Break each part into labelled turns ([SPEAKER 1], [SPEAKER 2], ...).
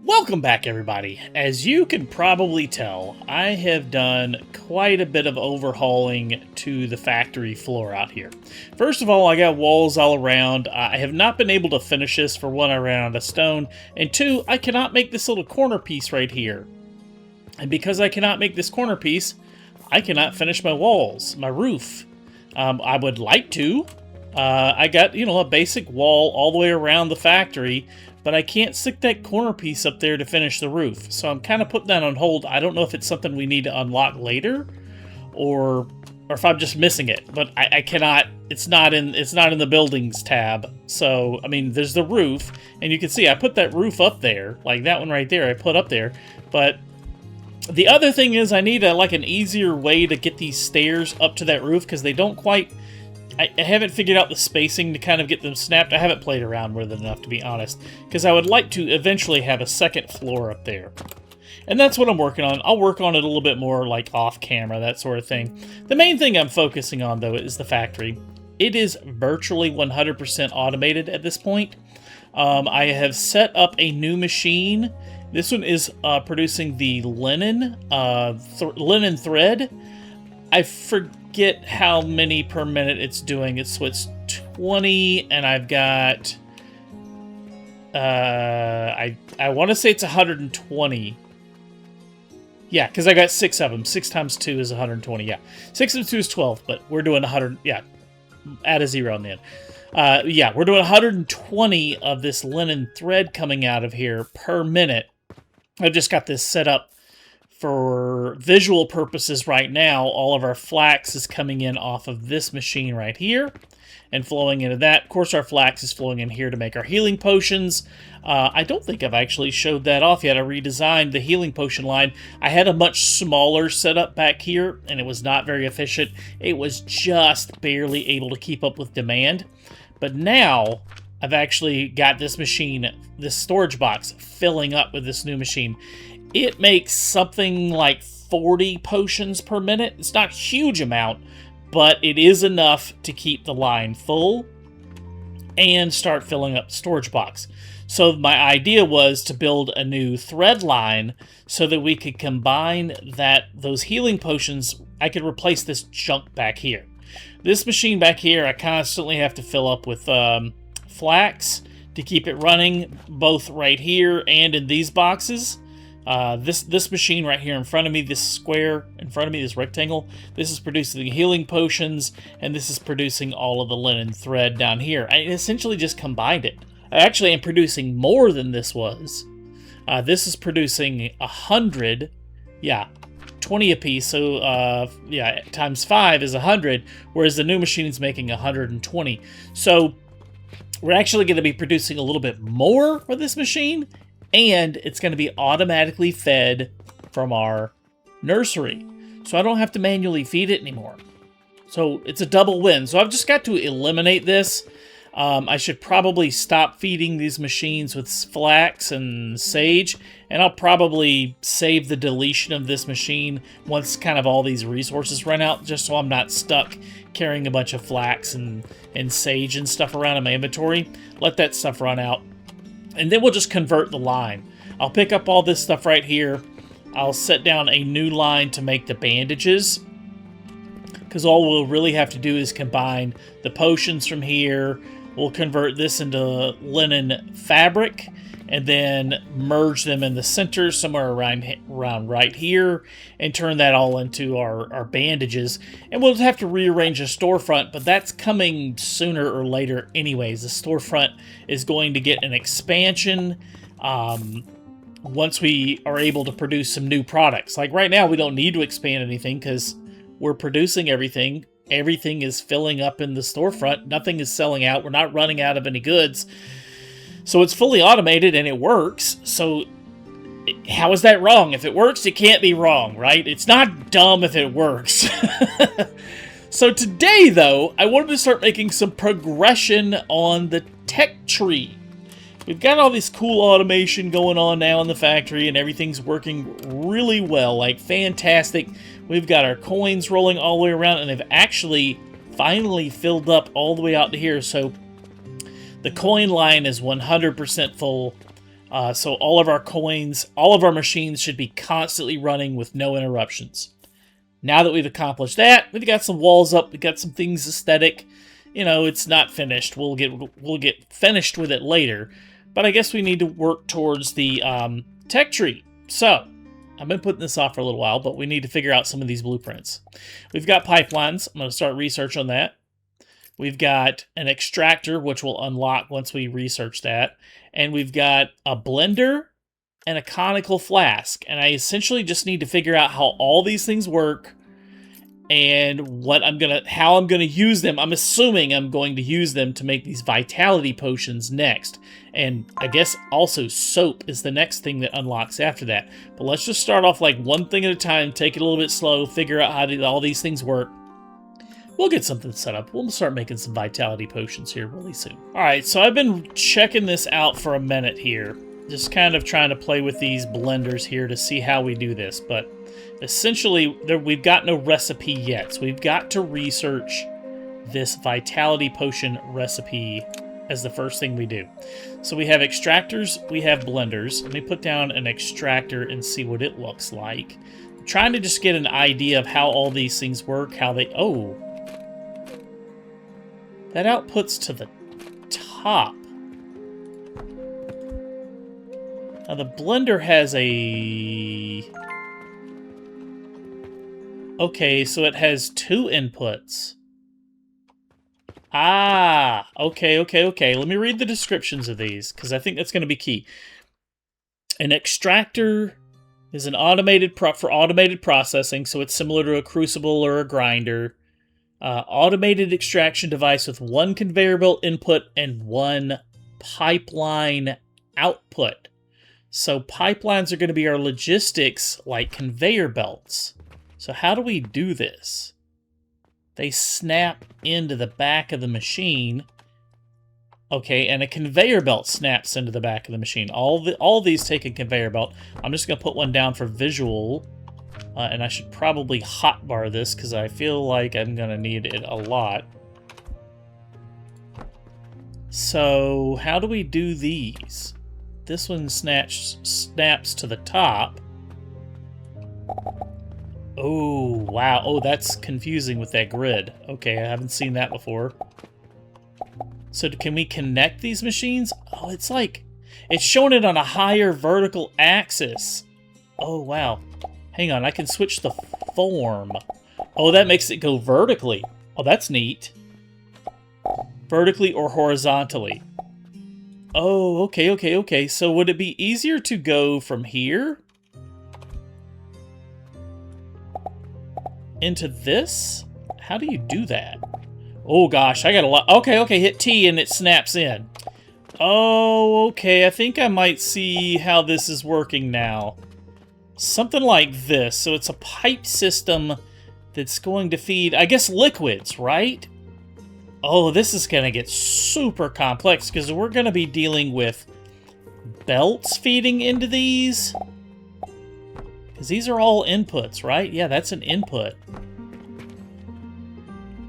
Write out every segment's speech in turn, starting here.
[SPEAKER 1] Welcome back, everybody. As you can probably tell, I have done quite a bit of overhauling to the factory floor out here. First of all, I got walls all around. I have not been able to finish this. For one, I ran out of stone, and two, I cannot make this little corner piece right here. And because I cannot make this corner piece, I cannot finish my walls, my roof. I would like to. I got, a basic wall all the way around the factory, but I can't stick that corner piece up there to finish the roof. So I'm kind of putting that on hold. I don't know if it's something we need to unlock later, or if I'm just missing it. But I cannot. It's not in the buildings tab. So I mean, there's the roof, and you can see I put that roof up there, like that one right there. I put up there, but the other thing is I need an easier way to get these stairs up to that roof because they don't quite. I haven't figured out the spacing to kind of get them snapped. I haven't played around with it enough, to be honest, because I would like to eventually have a second floor up there. And that's what I'm working on. I'll work on it a little bit more, like off camera, that sort of thing. The main thing I'm focusing on, though, is the factory. It is virtually 100% automated at this point. I have set up a new machine. This one is producing the linen thread. I forget how many per minute it's doing. So it's 20, and I've got I want to say it's 120. Yeah, because I got 6 of them. 6 times 2 is 120. Yeah, 6 times 2 is 12, but we're doing 100. Yeah, add a 0 on the end. Yeah, we're doing 120 of this linen thread coming out of here per minute. I've just got this set up for visual purposes right now. All of our flax is coming in off of this machine right here and flowing into that. Of course, our flax is flowing in here to make our healing potions. I don't think I've actually showed that off yet. I redesigned the healing potion line. I had a much smaller setup back here, and it was not very efficient. It was just barely able to keep up with demand. But now I've actually got this machine, this storage box, filling up with this new machine. It makes something like 40 potions per minute. It's not a huge amount, but it is enough to keep the line full and start filling up the storage box. So my idea was to build a new thread line so that we could combine those healing potions. I could replace this junk back here. This machine back here, I constantly have to fill up with flax to keep it running, both right here and in these boxes. This machine right here in front of me, this square in front of me, this rectangle, this is producing the healing potions, and this is producing all of the linen thread down here. I essentially just combined it. I actually am producing more than this was. This is producing 100, 20 a piece, so times 5 is 100, whereas the new machine is making 120. So we're actually going to be producing a little bit more with this machine, and it's going to be automatically fed from our nursery. So I don't have to manually feed it anymore. So it's a double win. So I've just got to eliminate this. I should probably stop feeding these machines with flax and sage, and I'll probably save the deletion of this machine once kind of all these resources run out, just so I'm not stuck carrying a bunch of flax and sage and stuff around in my inventory. Let that stuff run out. And then we'll just convert the line. I'll pick up all this stuff right here. I'll set down a new line to make the bandages, because all we'll really have to do is combine the potions from here. We'll convert this into linen fabric and then merge them in the center somewhere around right here and turn that all into our bandages. And we'll have to rearrange the storefront, but that's coming sooner or later anyways. The storefront is going to get an expansion once we are able to produce some new products. Like right now, we don't need to expand anything because we're producing everything. Everything is filling up in the storefront. Nothing is selling out. We're not running out of any goods. So it's fully automated and it works. So how is that wrong? If it works, it can't be wrong, right? It's not dumb if it works. So today, though, I wanted to start making some progression on the tech tree. We've got all this cool automation going on now in the factory, and everything's working really well, like fantastic. We've got our coins rolling all the way around, and they've actually finally filled up all the way out to here. So the coin line is 100% full. So all of our coins, all of our machines should be constantly running with no interruptions. Now that we've accomplished that, we've got some walls up, we've got some things aesthetic. You know, it's not finished. We'll get finished with it later. But I guess we need to work towards the tech tree. So, I've been putting this off for a little while, but we need to figure out some of these blueprints. We've got pipelines. I'm going to start research on that. We've got an extractor, which we'll unlock once we research that. And we've got a blender and a conical flask. And I essentially just need to figure out how all these things work and how I'm gonna use them. I'm assuming I'm going to use them to make these vitality potions next. And I guess also soap is the next thing that unlocks after that. But let's just start off like one thing at a time, take it a little bit slow, figure out how all these things work. We'll get something set up. We'll start making some vitality potions here really soon. Alright, so I've been checking this out for a minute here. Just kind of trying to play with these blenders here to see how we do this. But essentially, we've got no recipe yet. So we've got to research this vitality potion recipe as the first thing we do. So we have extractors, we have blenders. Let me put down an extractor and see what it looks like. I'm trying to just get an idea of how all these things work, how they... Oh. That outputs to the top. Now the blender has a... Okay, so it has 2 inputs. Ah, okay. Let me read the descriptions of these, because I think that's going to be key. An extractor is an automated for automated processing, so it's similar to a crucible or a grinder. Automated extraction device with 1 conveyor belt input and 1 pipeline output. So pipelines are going to be our logistics, like conveyor belts. So how do we do this? They snap into the back of the machine. Okay, and a conveyor belt snaps into the back of the machine. All these take a conveyor belt. I'm just going to put one down for visual. And I should probably hotbar this because I feel like I'm going to need it a lot. So how do we do these? This one snaps to the top. Oh, wow. Oh, that's confusing with that grid. Okay, I haven't seen that before. So can we connect these machines? Oh, it's like... It's showing it on a higher vertical axis. Oh, wow. Hang on, I can switch the form. Oh, that makes it go vertically. Oh, that's neat. Vertically or horizontally. Oh, okay. So would it be easier to go from here into this? How do you do that? Oh gosh, I got a lot. Okay, hit T and it snaps in. Oh, okay, I think I might see how this is working now. Something like this. So it's a pipe system that's going to feed, I guess, liquids, right? Oh, this is going to get super complex because we're going to be dealing with belts feeding into these. Because these are all inputs, right? Yeah, that's an input.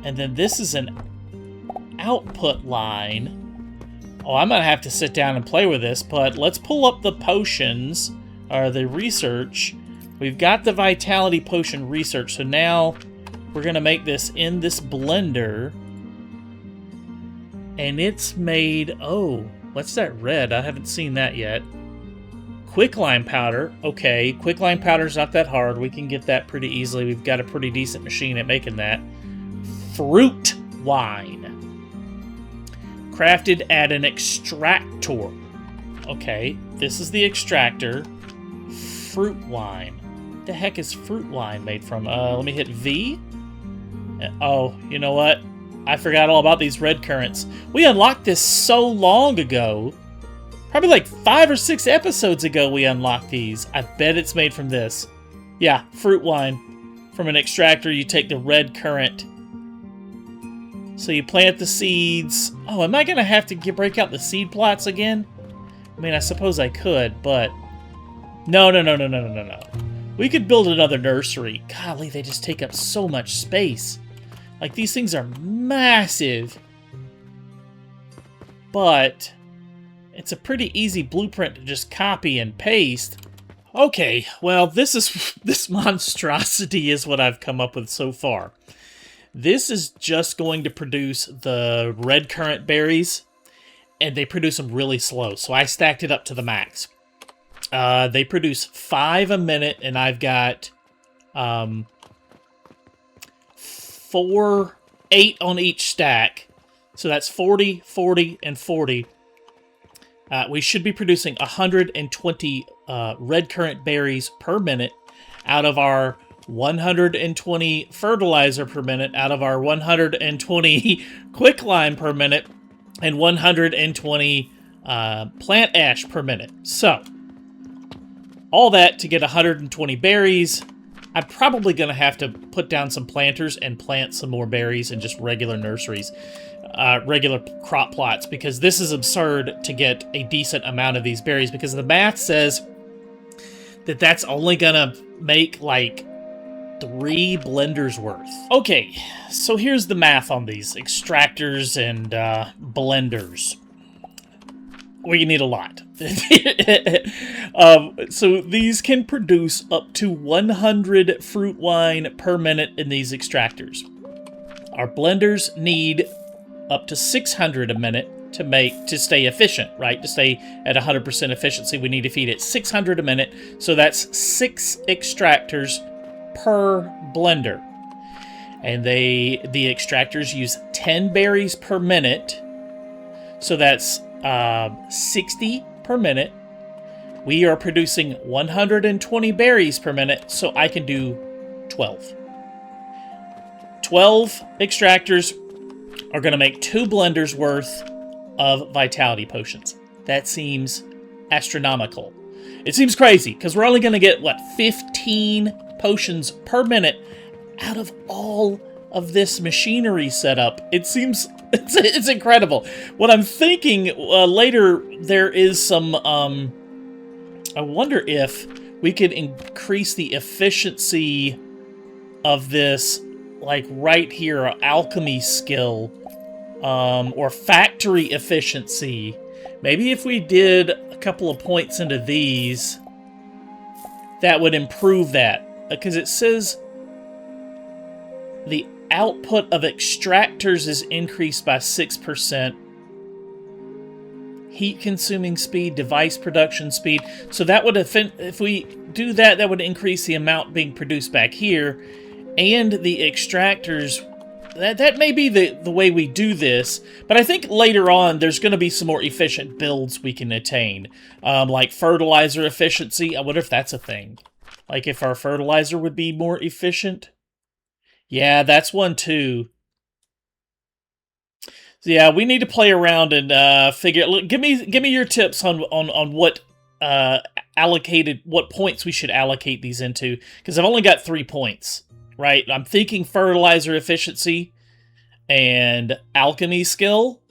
[SPEAKER 1] And then this is an output line. Oh, I'm going to have to sit down and play with this, but let's pull up the potions, or the research. We've got the vitality potion research, so now we're going to make this in this blender. And it's made... Oh, what's that red? I haven't seen that yet. Quicklime powder. Okay, quicklime powder's not that hard. We can get that pretty easily. We've got a pretty decent machine at making that. Fruit wine. Crafted at an extractor. Okay, this is the extractor. Fruit wine. What the heck is fruit wine made from? Let me hit V. Oh, you know what? I forgot all about these red currants. We unlocked this so long ago. Probably like 5 or 6 episodes ago we unlocked these. I bet it's made from this. Yeah, fruit wine. From an extractor, you take the red currant. So you plant the seeds. Oh, am I going to have to break out the seed plots again? I mean, I suppose I could, but... No. We could build another nursery. Golly, they just take up so much space. Like, these things are massive. But it's a pretty easy blueprint to just copy and paste. Okay, well, this monstrosity is what I've come up with so far. This is just going to produce the red currant berries, and they produce them really slow, so I stacked it up to the max. They produce 5 a minute, and I've got 8 on each stack. So that's 40, 40, and 40. We should be producing 120 red currant berries per minute out of our 120 fertilizer per minute, out of our 120 quicklime per minute, and 120 plant ash per minute. So, all that to get 120 berries. I'm probably going to have to put down some planters and plant some more berries in just regular nurseries, regular crop plots, because this is absurd to get a decent amount of these berries, because the math says that that's only going to make like 3 blenders worth. Okay, so here's the math on these extractors and blenders. We need a lot. So these can produce up to 100 fruit wine per minute in these extractors. Our blenders need up to 600 a minute to stay efficient, right? To stay at 100% efficiency, we need to feed it 600 a minute. So that's 6 extractors per blender. And the extractors use 10 berries per minute. So that's 60 per minute. We are producing 120 berries per minute, so I can do 12. 12 extractors are going to make 2 blenders worth of vitality potions. That seems astronomical. It seems crazy, because we're only going to get, 15 potions per minute out of all of this machinery setup. It seems... It's incredible. What I'm thinking later, there is some... I wonder if we could increase the efficiency of this, like right here, alchemy skill, or factory efficiency. Maybe if we did a couple of points into these, that would improve that. Because it says the output of extractors is increased by 6%. Heat consuming speed, device production speed. So that would, if we do that, that would increase the amount being produced back here. And the extractors, that may be the way we do this. But I think later on, there's going to be some more efficient builds we can attain. Like fertilizer efficiency. I wonder if that's a thing. Like if our fertilizer would be more efficient. Yeah, that's one too. So yeah, we need to play around and figure. Look, give me your tips on what what points we should allocate these into, because I've only got 3 points, right? I'm thinking fertilizer efficiency and alchemy skill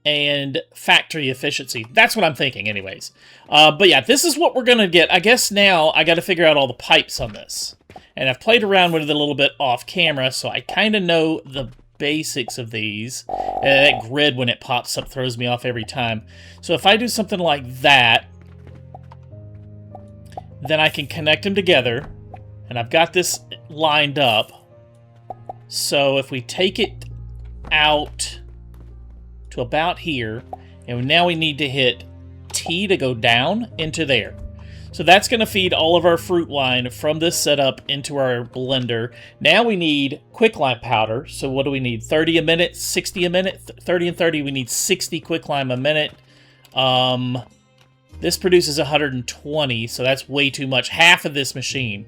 [SPEAKER 1] and factory efficiency. That's what I'm thinking, anyways. But yeah, this is what we're gonna get. I guess now I got to figure out all the pipes on this. And I've played around with it a little bit off camera, so I kind of know the basics of these. That grid, when it pops up, throws me off every time. So if I do something like that, then I can connect them together. And I've got this lined up. So if we take it out to about here, and now we need to hit T to go down into there. So that's going to feed all of our fruit wine from this setup into our blender. Now we need quicklime powder. So what do we need? 30 a minute, 60 a minute, 30 and 30. We need 60 quicklime a minute. This produces 120, so that's way too much. Half of this machine.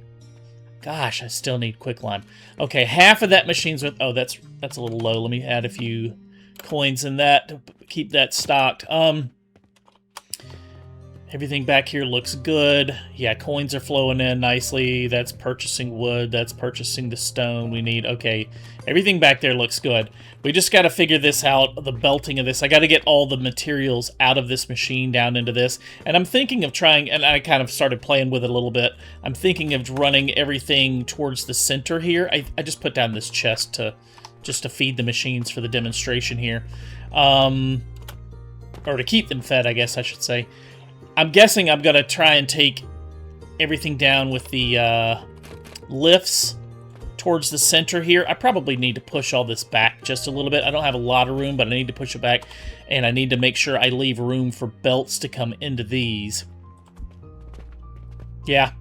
[SPEAKER 1] Gosh, I still need quicklime. Okay, half of that machine's with... Oh, that's a little low. Let me add a few coins in that to keep that stocked. Everything back here looks good. Yeah, coins are flowing in nicely. That's purchasing wood. That's purchasing the stone we need. Okay, everything back there looks good. We just got to figure this out, the belting of this. I got to get all the materials out of this machine down into this. And I'm thinking of trying, and I kind of started playing with it a little bit. I'm thinking of running everything towards the center here. I just put down this chest just to feed the machines for the demonstration here. or to keep them fed, I guess I should say. I'm guessing I'm going to try and take everything down with the lifts towards the center here. I probably need to push all this back just a little bit. I don't have a lot of room, but I need to push it back, and I need to make sure I leave room for belts to come into these. Yeah.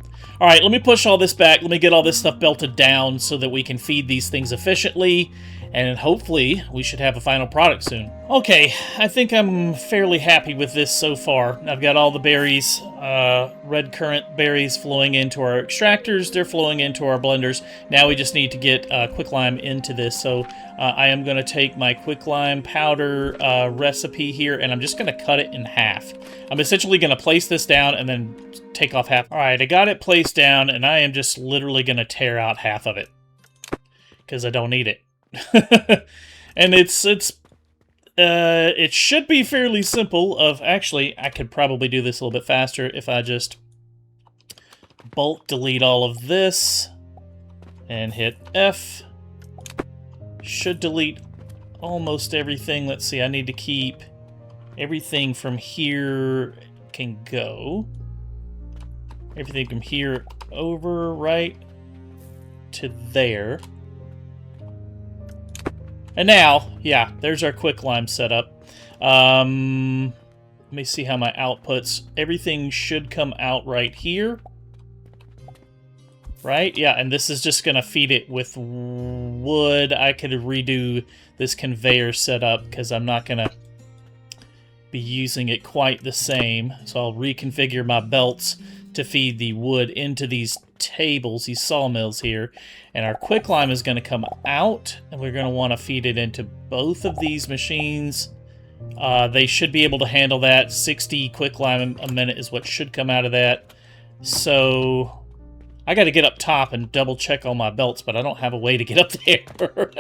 [SPEAKER 1] All right, let me push all this back. Let me get all this stuff belted down so that we can feed these things efficiently, and hopefully we should have a final product soon. Okay, I think I'm fairly happy with this so far. I've got all the berries, red currant berries flowing into our extractors. They're flowing into our blenders. Now we just need to get quicklime into this. So I am going to take my quicklime powder recipe here, and I'm just going to cut it in half. I'm essentially going to place this down and then take off half. All right, I got it placed down, and I am just literally going to tear out half of it because I don't need it. And it should be fairly simple. Actually, I could probably do this a little bit faster if I just bulk delete all of this and hit F. Should delete almost everything. Let's see, I need to keep everything from here can go. Everything from here over right to there. And now, yeah, there's our quicklime setup. Let me see how my outputs. Everything should come out right here. Right? Yeah, and this is just going to feed it with wood. I could redo this conveyor setup because I'm not going to be using it quite the same. So I'll reconfigure my belts to feed the wood into these tables, these sawmills here. And our quicklime is going to come out, and we're going to want to feed it into both of these machines. They should be able to handle that. 60 quicklime a minute is what should come out of that. So I got to get up top and double check all my belts, but I don't have a way to get up there.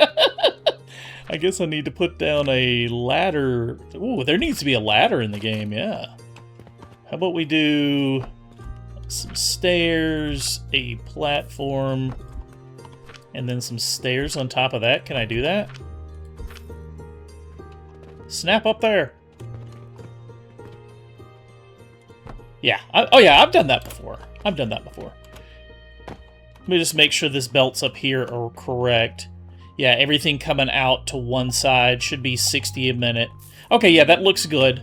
[SPEAKER 1] I guess I need to put down a ladder. Ooh, there needs to be a ladder in the game, yeah. How about we do some stairs, a platform, and then some stairs on top of that. Can I do that? Snap up there. Yeah. Oh, yeah, I've done that before. Let me just make sure this belts up here are correct. Yeah, everything coming out to one side should be 60 a minute. Okay, yeah, that looks good.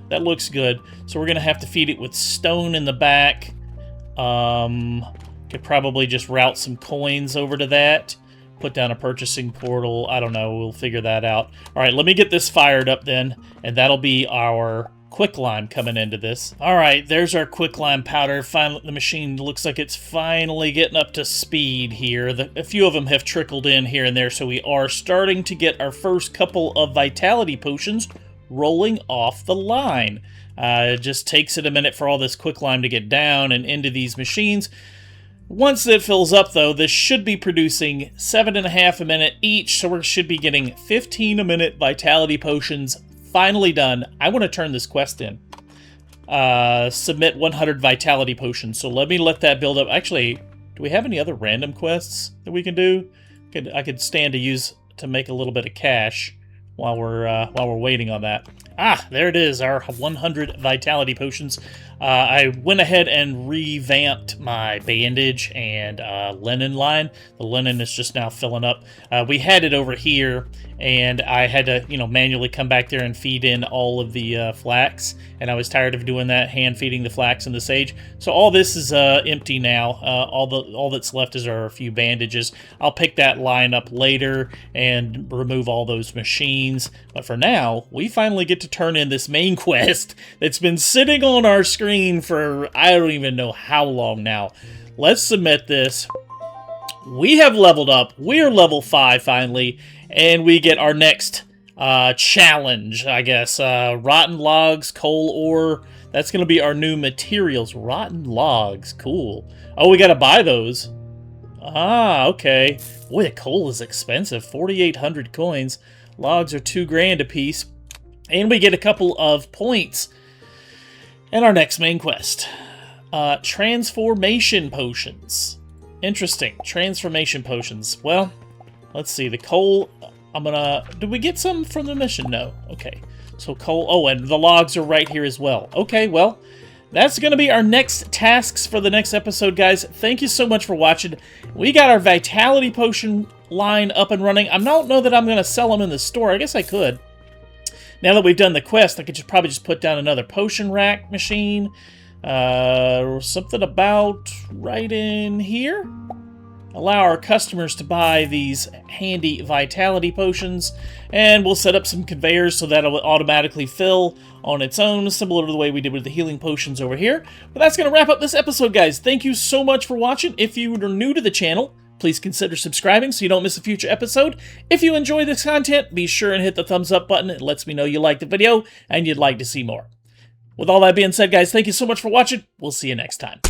[SPEAKER 1] So we're going to have to feed it with stone in the back. Could probably just route some coins over to that. Put down a purchasing portal. I don't know. We'll figure that out. All right, let me get this fired up then, and that'll be our quicklime coming into this. All right, there's our quicklime powder. Finally, the machine looks like it's finally getting up to speed here. A few of them have trickled in here and there, so we are starting to get our first couple of vitality potions rolling off the line. It just takes it a minute for all this quicklime to get down and into these machines. Once it fills up, though, this should be producing 7.5 a minute each, so we should be getting 15 a minute vitality potions. Finally done. I want to turn this quest in. Submit 100 vitality potions. So let me let that build up. Actually, do we have any other random quests that we can do? I could stand to use to make a little bit of cash while we're waiting on that. Ah, there it is, our 100 vitality potions. I went ahead and revamped my bandage and linen line. The linen is just now filling up. We had it over here, and I had to, manually come back there and feed in all of the flax, and I was tired of doing that, hand feeding the flax and the sage. So all this is empty now. All that's left is our few bandages. I'll pick that line up later and remove all those machines. But for now, we finally get to turn in this main quest that's been sitting on our screen for I don't even know how long now. Let's submit this. We have leveled up. We are level 5 finally, and we get our next challenge, I guess. Rotten logs, coal ore. That's going to be our new materials. Rotten logs. Cool. Oh, we got to buy those. Ah, okay. Boy, the coal is expensive. 4,800 coins. Logs are $2,000 a piece. And we get a couple of points in our next main quest. Transformation potions. Interesting. Transformation potions. Well, let's see. The coal, did we get some from the mission? No. Okay. So coal... Oh, and the logs are right here as well. Okay, well, that's going to be our next tasks for the next episode, guys. Thank you so much for watching. We got our Vitality Potion line up and running. I don't know that I'm going to sell them in the store. I guess I could. Now that we've done the quest, I could probably just put down another potion rack machine. Something about right in here. Allow our customers to buy these handy vitality potions, and we'll set up some conveyors so that it will automatically fill on its own, similar to the way we did with the healing potions over here. But that's going to wrap up this episode, guys. Thank you so much for watching. If you are new to the channel, please consider subscribing so you don't miss a future episode. If you enjoy this content, be sure and hit the thumbs up button. It lets me know you like the video and you'd like to see more. With all that being said, guys, thank you so much for watching. We'll see you next time.